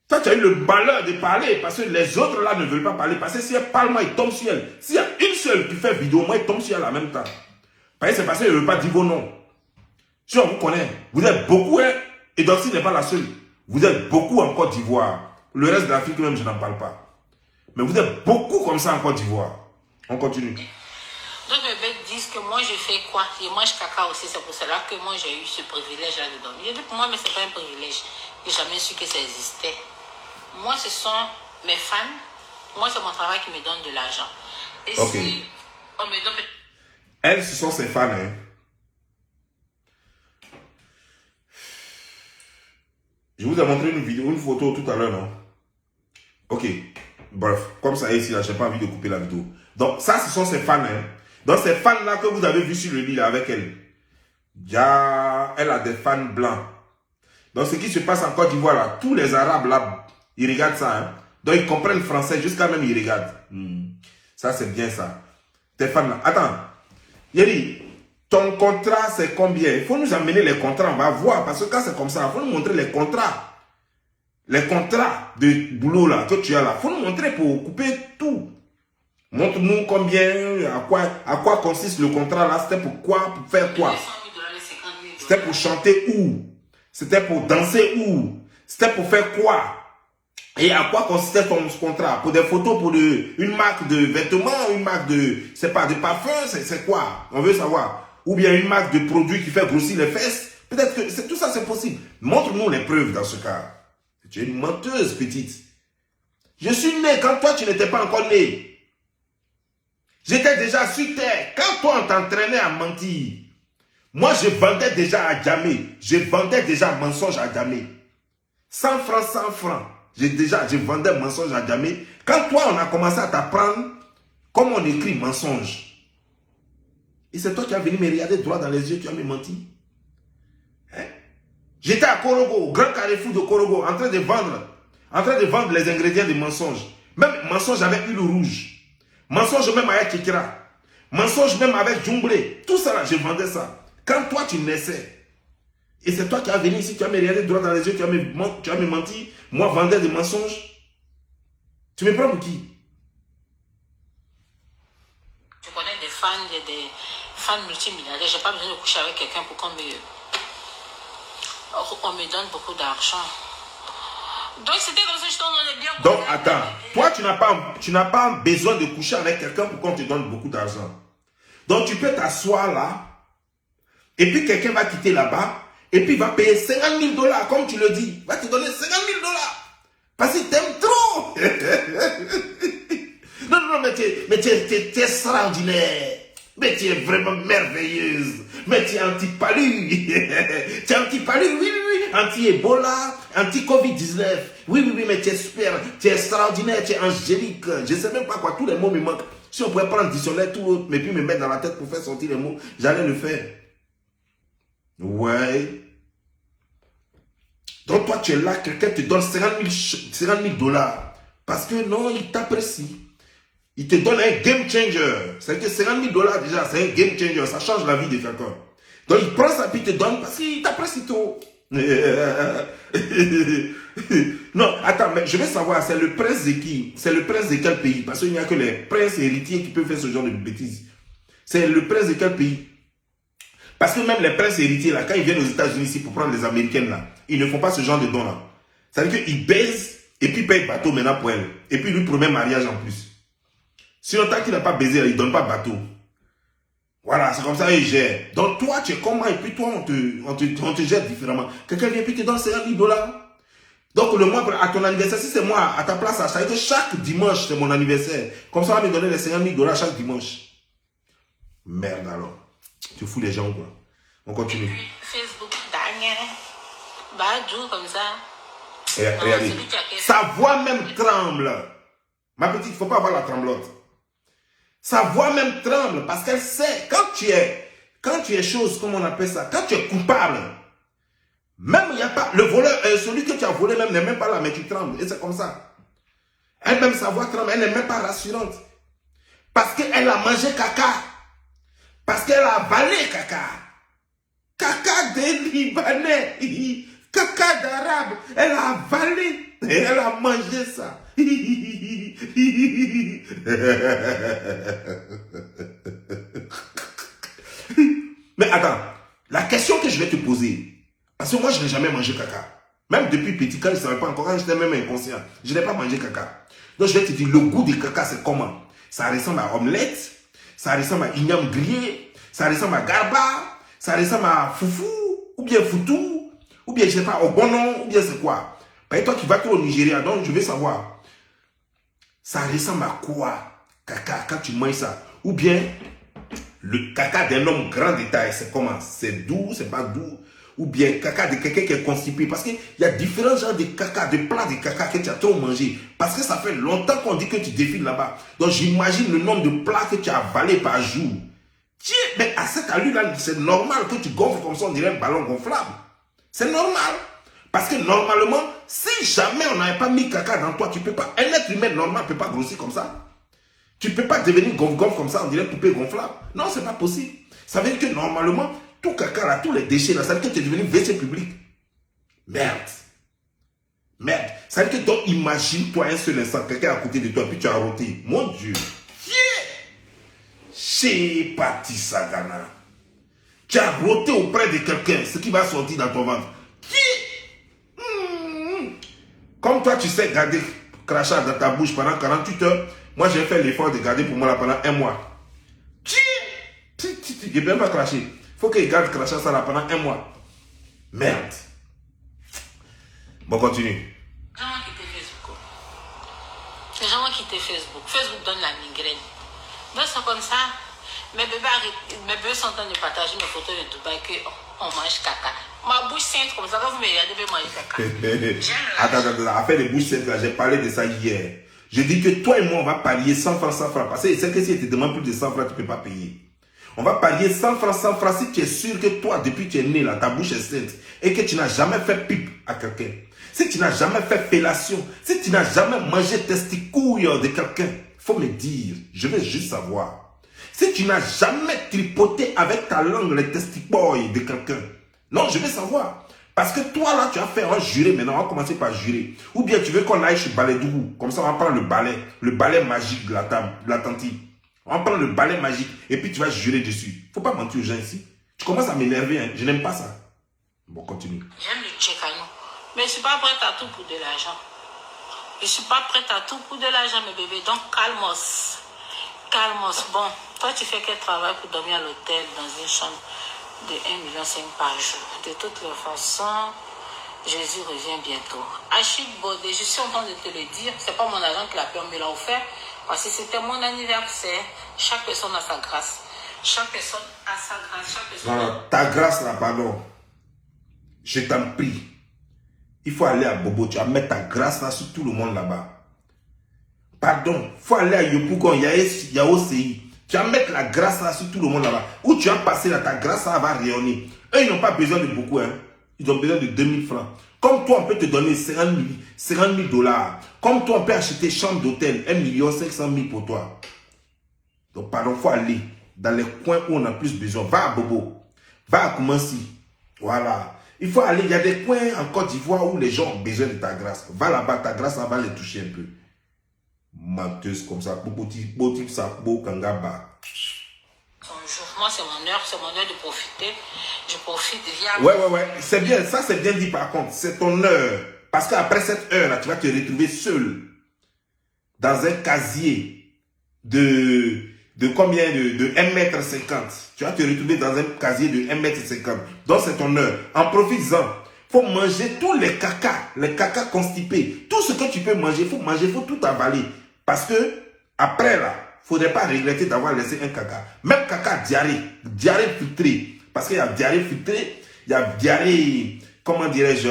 Toi, tu as eu le malheur de parler parce que les autres là ne veulent pas parler. Parce que si elle parle, moi, il tombe sur elle. S'il y a une seule qui fait vidéo, moi, il tombe sur elle en même temps. Parce que c'est parce qu'elle ne veut pas dire vos noms. Si on vous connaît, vous êtes beaucoup, hein, et Doxy n'est pas la seule. Vous êtes beaucoup en Côte d'Ivoire. Le reste de l'Afrique, même, je n'en parle pas. Mais vous êtes beaucoup comme ça en Côte d'Ivoire. On continue. Donc les bêtes disent que moi je fais quoi? Je mange caca aussi, c'est pour cela que moi j'ai eu ce privilège là de dormir. Je dis pour moi, mais c'est pas un privilège. J'ai jamais su que ça existait. Moi, ce sont mes fans. Moi, c'est mon travail qui me donne de l'argent. Et si on me donne... Elles, ce sont ses fans, hein. Je vous ai montré une photo tout à l'heure, non? Ok. Bref, comme ça ici, là, je n'ai pas envie de couper la vidéo. Donc, ça, ce sont ses fans, hein. Donc, ces fans-là que vous avez vu sur le lit, là, avec elle. Elle a des fans blancs. Donc, ce qui se passe en Côte d'Ivoire, là, tous les Arabes, là, ils regardent ça, hein. Donc, ils comprennent le français, jusqu'à même, ils regardent. Ça, c'est bien, ça. Tes fans, là. Attends. Yeri, ton contrat, c'est combien? Il faut nous amener les contrats, on va voir. Parce que quand c'est comme ça, il faut nous montrer les contrats. Les contrats de boulot, là, que tu as là. Il faut nous montrer pour couper tout. Montre-nous combien, à quoi consiste le contrat là, c'était pour quoi, pour faire quoi? C'était pour chanter où? C'était pour danser où? C'était pour faire quoi? Et à quoi consistait ton contrat? Pour des photos, pour une marque de vêtements, une marque de, c'est pas, de parfum, c'est quoi? On veut savoir. Ou bien une marque de produit qui fait grossir les fesses. Peut-être que tout ça c'est possible. Montre-nous les preuves dans ce cas. Tu es une menteuse petite. Je suis né quand toi tu n'étais pas encore né. J'étais déjà sur terre. Quand toi, on t'entraînait à mentir, moi, je vendais déjà à Djamé. Je vendais déjà mensonge à Djamé. 100 francs, 100 francs. Je vendais mensonge à Djamé. Quand toi, on a commencé à t'apprendre comment on écrit mensonge. Et c'est toi qui as venu me regarder droit dans les yeux, tu as me menti. Hein? J'étais à Korogo, au grand carrefour de Korogo, en train de vendre les ingrédients de mensonge. Même mensonge avec huile rouge. Mensonge même avec Kikira. Mensonge même avec Djumblé. Tout ça là, je vendais ça. Quand toi tu naissais, et c'est toi qui as venu ici, tu as me regardé droit dans les yeux, tu as me menti, moi vendais des mensonges. Tu me prends pour qui? Je connais des fans multimilliardaires. J'ai pas besoin de coucher avec quelqu'un pour qu'on me donne beaucoup d'argent. Donc c'était comme ça, je t'en donnais bien. Donc attends, toi tu n'as pas besoin de coucher avec quelqu'un pour qu'on te donne beaucoup d'argent. Donc tu peux t'asseoir là, et puis quelqu'un va quitter là-bas, et puis il va payer 50 000 $, comme tu le dis. Il va te donner 50 000 $. Parce qu'il t'aime trop. Non, mais tu es extraordinaire. Mais tu es vraiment merveilleuse. Mais tu es anti-palu. Tu es anti-palu, oui. Anti-Ebola, anti-Covid-19. Oui, mais tu es super. Tu es extraordinaire, tu es angélique. Je ne sais même pas quoi, tous les mots me manquent. Si on pouvait prendre dictionnaire, tout autre, mais puis me mettre dans la tête pour faire sortir les mots, j'allais le faire. Ouais. Donc toi, tu es là, quelqu'un te donne 50 000 $. Parce que non, il t'apprécie. Il te donne un game changer. C'est que 50 000 $ déjà, c'est un game changer. Ça change la vie de quelqu'un. Donc il prend ça puis il te donne parce qu'il t'apprécie trop. Non, attends, mais je veux savoir, c'est le prince de qui? C'est le prince de quel pays? Parce qu'il n'y a que les princes héritiers qui peuvent faire ce genre de bêtises. C'est le prince de quel pays? Parce que même les princes héritiers, là, quand ils viennent aux États-Unis ici pour prendre les Américaines, là, ils ne font pas ce genre de dons-là. Ça veut dire qu'ils baisent et puis ils payent bateau maintenant pour elle. Et puis ils lui promet mariage en plus. Sinon, tant qu'il n'a pas baisé, là, il ne donne pas bateau. Voilà, c'est comme ça qu'ils gèrent. Donc toi, tu es comment et puis toi, on te gère différemment. Quelqu'un vient et puis te donne 50 000 $. Donc le mois à ton anniversaire, si c'est moi à ta place, ça veut dire que chaque dimanche, c'est mon anniversaire. Comme ça, on va me donner les 50 000 $ chaque dimanche. Merde alors. Tu fous les gens quoi. On continue. Facebook, Daniel, Badou, comme ça. Et regardez. Sa voix même tremble. Ma petite, il ne faut pas avoir la tremblote. Sa voix même tremble parce qu'elle sait, quand tu es chose, comme on appelle ça, quand tu es coupable, même il n'y a pas, le voleur, celui que tu as volé même n'est même pas là, mais tu trembles. Et c'est comme ça. Elle-même, sa voix tremble, elle n'est même pas rassurante. Parce qu'elle a mangé caca. Parce qu'elle a avalé caca. Caca des Libanais. Caca d'arabe. Elle a avalé. Et elle a mangé ça. Mais attends, la question que je vais te poser, parce que moi je n'ai jamais mangé caca. Même depuis petit, quand je ne savais pas encore, quand j'étais même inconscient, je n'ai pas mangé caca. Donc je vais te dire, le goût du caca c'est comment? Ça ressemble à omelette, ça ressemble à igname grillé, ça ressemble à garba, ça ressemble à foufou, ou bien foutou, ou bien je ne sais pas, au bonon, ou bien c'est quoi? Et toi qui vas au Nigeria, donc je veux savoir, ça ressemble à quoi, caca, quand tu manges ça? Ou bien, le caca d'un homme grand détail, c'est comment? C'est doux, c'est pas doux? Ou bien caca de quelqu'un qui est constipé? Parce qu'il y a différents genres de caca, de plats de caca que tu as trop mangé. Parce que ça fait longtemps qu'on dit que tu défiles là-bas. Donc j'imagine le nombre de plats que tu as avalés par jour. Tiens, mais à cette allure-là, c'est normal que tu gonfles comme ça, on dirait un ballon gonflable. C'est normal. Parce que normalement, si jamais on n'avait pas mis caca dans toi, tu peux pas. Un être humain normal ne peut pas grossir comme ça. Tu ne peux pas devenir gonfle comme ça, on dirait poupée gonflable. Non, c'est pas possible. Ça veut dire que normalement, tout caca là, tous les déchets là, ça veut dire que tu es devenu WC public. Merde. Merde. Ça veut dire que donc, imagine-toi un seul instant, quelqu'un à côté de toi, puis tu as roté. Mon Dieu. Chez Pati Sagana. Tu as roté auprès de quelqu'un, ce qui va sortir dans ton ventre. Comme toi, tu sais garder crachat dans ta bouche pendant 48 heures, moi j'ai fait l'effort de garder pour moi là pendant un mois. Je ne peux même pas cracher. Il faut qu'il garde crachat ça là pendant un mois. Merde. Bon, continue. Les gens vont quitter Facebook. Les gens vont quitter Facebook. Facebook donne la migraine. Donc c'est comme ça. Mes bébés sont en train de partager mes photos de Dubaï qu'on mange caca. Ma bouche sainte comme ça, quand vous me regardez, je vais manger caca. Attends, affaire de bouche sainte là, j'ai parlé de ça hier. Je dis que toi et moi, on va parier 100 francs, 100 francs. Parce que c'est que si tu te demandes plus de 100 francs, tu ne peux pas payer. On va parier 100 francs, 100 francs si tu es sûr que toi, depuis que tu es né là, ta bouche est sainte et que tu n'as jamais fait pipe à quelqu'un. Si tu n'as jamais fait fellation, si tu n'as jamais mangé testicouille de quelqu'un, il faut me dire, je veux juste savoir. Si tu n'as jamais tripoté avec ta langue les testicules de quelqu'un, non, je veux savoir. Parce que toi là, tu as fait un juré, maintenant on va commencer par jurer. Ou bien tu veux qu'on aille chez Balédougou, comme ça on va prendre le balai magique de la tantine. On va prendre le balai magique et puis tu vas jurer dessus. Faut pas mentir aux gens ici. Tu commences à m'énerver, hein. Je n'aime pas ça. Bon, continue. J'aime le tchècano, mais je ne suis pas prête à tout pour de l'argent. Je ne suis pas prête à tout pour de l'argent, mes bébés. Donc calmos. Calmos. Bon, toi tu fais quel travail pour dormir à l'hôtel dans une chambre de 1,5 million par jour? De toutes les façons, Jésus revient bientôt. Achille Baudet, je suis en train de te le dire, c'est pas mon agent qui l'a fait, on me l'a offert, parce que c'était mon anniversaire. Chaque personne a sa grâce. Chaque personne a sa grâce. Chaque personne non, ta grâce là, pardon. Je t'en prie. Il faut aller à Bobo, tu vas mettre ta grâce là sur tout le monde là-bas. Pardon, il faut aller à Yopougon, il y a OCI. Tu vas mettre la grâce là sur tout le monde là-bas. Où tu vas passer là, ta grâce là va rayonner. Eux, ils n'ont pas besoin de beaucoup, hein. Ils ont besoin de 2000 francs. Comme toi, on peut te donner 50 000 $. Comme toi, on peut acheter chambre d'hôtel, 1 500 000 pour toi. Donc, pardon, il faut aller dans les coins où on a plus besoin. Va à Bobo. Va à Koumansi. Voilà. Il faut aller, il y a des coins en Côte d'Ivoire où les gens ont besoin de ta grâce. Va là-bas, ta grâce, ça va les toucher un peu. Menteuse comme ça. Boti, Sabo, Kangaba. son jour. moi, c'est mon heure de profiter. Je profite via... Ouais. C'est bien, ça c'est bien dit par contre. C'est ton heure. Parce qu'après cette heure-là, tu vas te retrouver seul dans un casier de combien de 1,50 m. Tu vas te retrouver dans un casier de 1,50 m. Donc c'est ton heure. En profitant, faut manger tous les caca constipés. Tout ce que tu peux manger, faut tout avaler. Parce que après là, faudrait pas regretter d'avoir laissé un caca. Même caca diarrhée filtrée. Parce qu'il y a diarrhée filtrée, il y a diarrhée, comment dirais-je,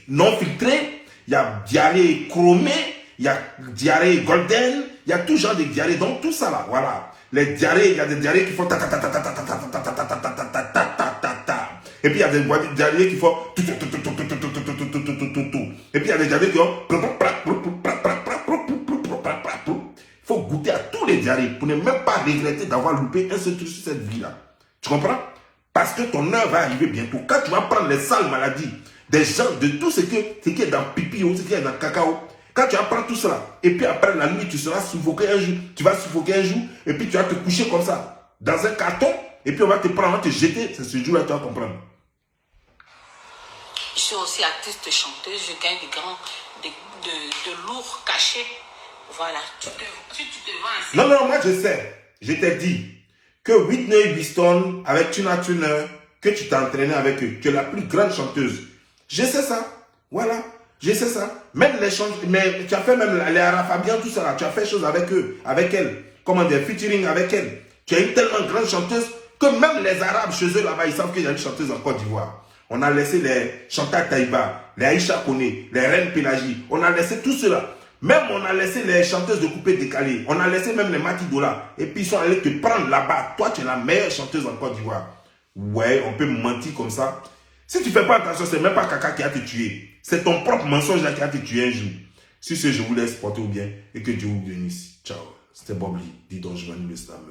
non filtrée, il y a diarrhée chromée, il y a diarrhée golden, il y a tout genre de diarrhée. Donc tout ça là, voilà. Les diarrhées, il y a des diarrhées qui font ta ta ta ta ta ta ta ta ta ta ta ta ta ta ta ta ta. Et puis il y a des diarrhées qui font et puis il y a des diarrhées qui ont faut goûter à tous les diarrhées pour ne même pas regretter d'avoir loupé un seul truc sur cette vie-là. Tu comprends? Parce que ton heure va arriver bientôt. Quand tu vas prendre les sales maladies, des gens, de tout ce qui est dans pipi ou ce qui est dans cacao, quand tu vas prendre tout cela, et puis après la nuit, tu seras suffoqué un jour, tu vas suffoquer un jour, et puis tu vas te coucher comme ça, dans un carton, et puis on va te prendre, on va te jeter, c'est ce jour-là que tu vas comprendre. Je suis aussi artiste chanteuse, je gagne de lourds cachets. Voilà, si tu te vends ainsi. Non, moi je sais. Je t'ai dit que Whitney Houston, avec Tina Turner, que tu t'es entraîné avec eux, tu es la plus grande chanteuse. Je sais ça. Voilà, je sais ça. Même les chanteuses, mais tu as fait même les Ara Fabian, tout ça là, tu as fait chose avec eux, avec elle. Comment dire, featuring avec elle. Tu es une tellement grande chanteuse que même les Arabes chez eux là-bas, ils savent qu'il y a une chanteuse en Côte d'Ivoire. On a laissé les Chantal Taïba, les Aïcha Koné, les Reines Pélagie. On a laissé tout cela. Même on a laissé les chanteuses de coupé décalé. On a laissé même les Matidola. Et puis ils sont allés te prendre là-bas. Toi, tu es la meilleure chanteuse en Côte d'Ivoire. Ouais, on peut mentir comme ça. Si tu ne fais pas attention, c'est même pas Kaka qui a te tué. C'est ton propre mensonge là qui a te tué un jour. Sur ce, je vous laisse porter au bien et que Dieu vous bénisse. Ciao. C'était Bob Lee, dit donc je m'anime le slammer.